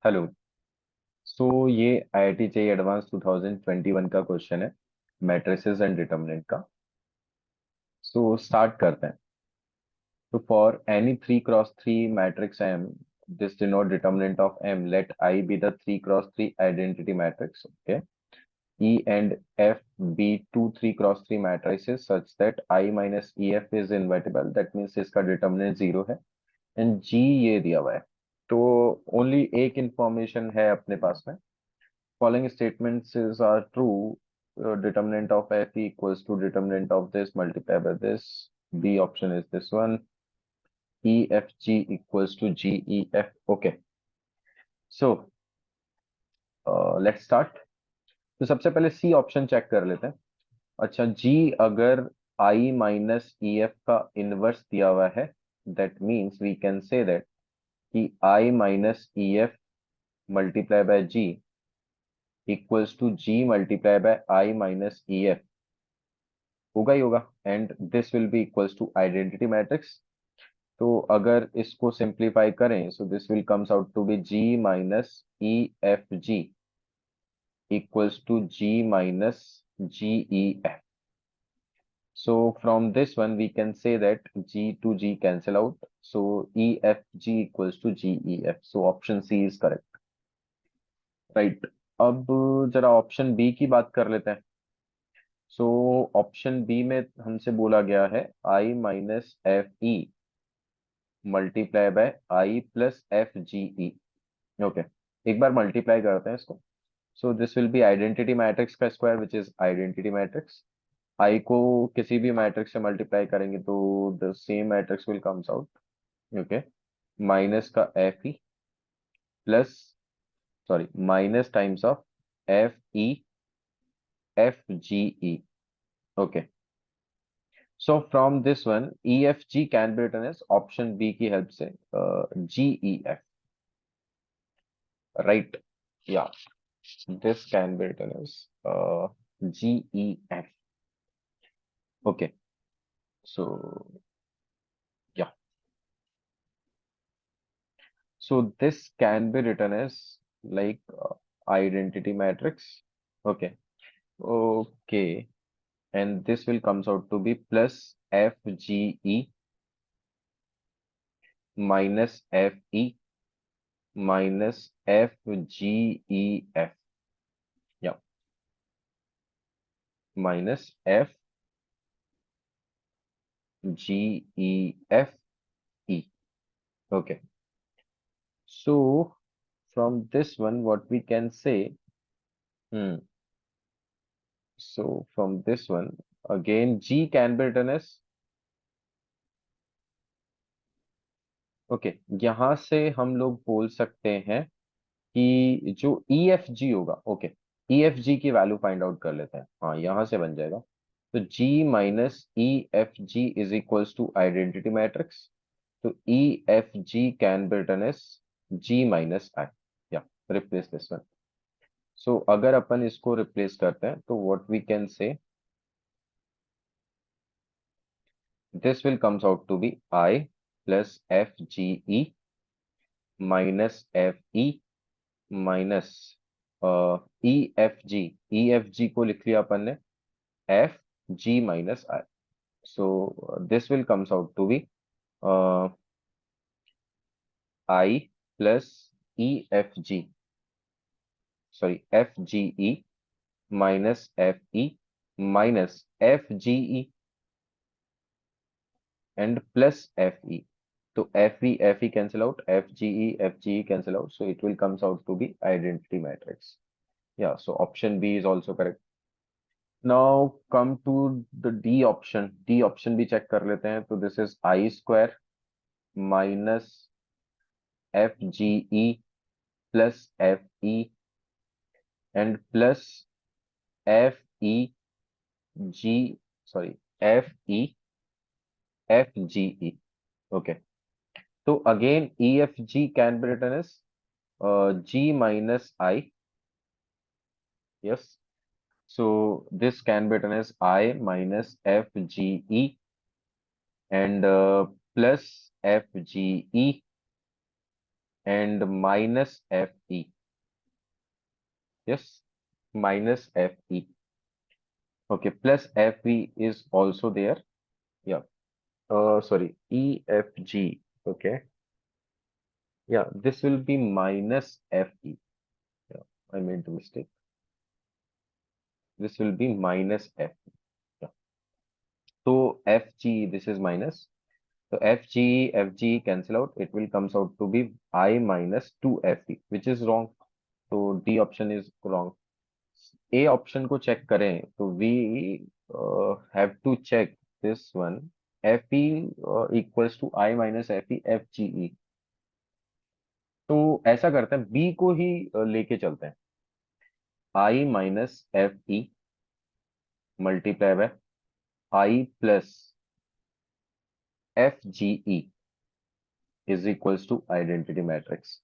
Hello. सो ये IIT JEE advance 2021 का question है, मैट्रिसेस एंड डिटरमिनेंट का। सो स्टार्ट करते हैं। तो for any 3x3 matrix M, this denote determinant of M, let I be the 3x3 identity matrix. Okay. E and F be two 3x3 matrices such that I minus EF is invertible. That means इसका determinant zero है and G ये दिया हुआ है। तो only एक information है अपने पास में। Following statements are true. Determinant of f equals to determinant of this multiplied by this. B option is this one. E f g equals to g e f. Okay. So let's start. तो सबसे पहले C option check कर लेते हैं। अच्छा, G अगर I minus E F का inverse दिया हुआ है, that means we can say that कि I minus E F multiply by G equals to G multiply by I minus E F होगा ही होगा, and this will be equals to identity matrix. तो अगर इसको सिंप्लीफाई करें, so this will comes out to be G minus E F G equals to G minus G E F. So from this one we can say that G to G cancel out. So EFG equals to GEF. So option C is correct. Right. अब जरा option B की बात कर लेते हैं। सो option B में हमसे बोला गया है I minus F E multiply by I plus F G E. Okay, एक बार मल्टीप्लाई करते हैं इसको। So this will be identity matrix का square which is identity matrix. I को किसी भी मैट्रिक्स से मल्टीप्लाई करेंगे तो the same matrix will comes out. Okay, minus का F E plus, sorry, minus times of F E F G E. Okay, so from this one E F G can be written as option B की help से G E F. Right, या this can be written as G E F. Okay, so yeah, so this can be written as like identity matrix. Okay. Okay, and this will comes out to be plus FGE minus FE minus FGEF. Yeah, minus FGEFE. Okay, so from this one what we can say, hmm, so from this one again G can be written as, okay, यहां से हम लोग बोल सकते हैं कि जो ई F जी होगा, ओके, ई एफ जी की वैल्यू फाइंड आउट कर लेते हैं। हाँ, यहां से बन जाएगा। तो G minus E F G is equals to identity matrix. तो E F G can be written as G minus I. या रिप्लेस दिस वन। सो अगर अपन इसको रिप्लेस करते हैं तो what we can say, this will comes out to be I plus F G E minus F E minus E F G. E F G को लिख लिया अपन ने F G minus I. So this will comes out to be I plus E F G, sorry, F G E minus F E minus F G E and plus F E. तो F E cancel out, F G E cancel out, so it will comes out to be identity matrix. Yeah, so option B is also correct. Now come to the D option. D option भी check कर लेते हैं। तो this is I square minus F G E plus F E and plus F E G, sorry, F E F G E. Okay, तो again E F G can be written as G minus I. Yes, so this can be written as I minus FGE and plus FGE and minus Fe. Yes, minus Fe. Okay, plus Fe is also there. Yeah. Sorry, EFG. Okay. Yeah, this will be minus Fe. Yeah, I made the mistake. This will be minus Fe. Yeah. So Fg, this is minus. So Fg cancel out. It will comes out to be I minus 2Fe, which is wrong. So D option is wrong. A option को check करें तो we have to check this one F E equals to I minus F E F G E. तो ऐसा करते हैं B को ही लेके चलते हैं। I minus F E multiply by I plus F G E is equals to identity matrix.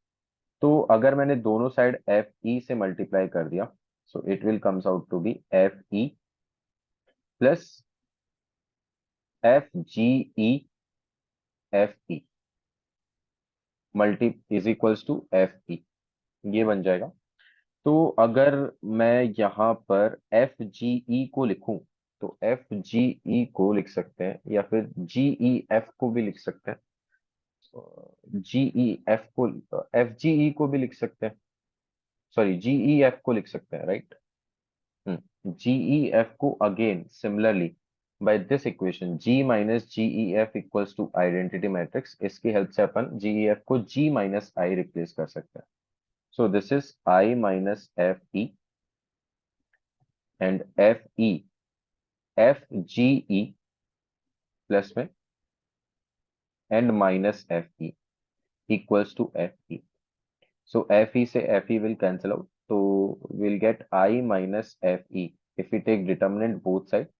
तो अगर मैंने दोनों साइड एफ ई से मल्टीप्लाई कर दिया so it will comes out to be F E plus F G E F E multi is equals to F E. ये बन जाएगा। तो अगर मैं यहाँ पर एफ जी ई को लिखूं तो एफ जी ई को लिख सकते हैं या फिर जी ई एफ को भी लिख सकते हैं। जी ई एफ को एफ जी ई को भी लिख सकते हैं। सॉरी जी ई एफ को लिख सकते हैं राइट। जी ई एफ को again similarly by this equation G minus G E F equals to identity matrix, इसकी हेल्प से अपन जी ई एफ को जी माइनस आई रिप्लेस कर सकते हैं। So this is I minus Fe and Fe FGE plus में and minus Fe equals to Fe. So Fe से Fe will cancel out. So we'll get I minus Fe. If we take determinant both sides,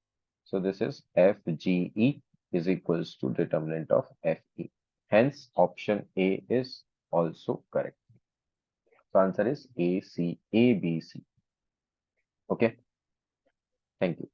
so this is FGE is equals to determinant of Fe. Hence option A is also correct. So answer is A, C, A, B, C. Okay. Thank you.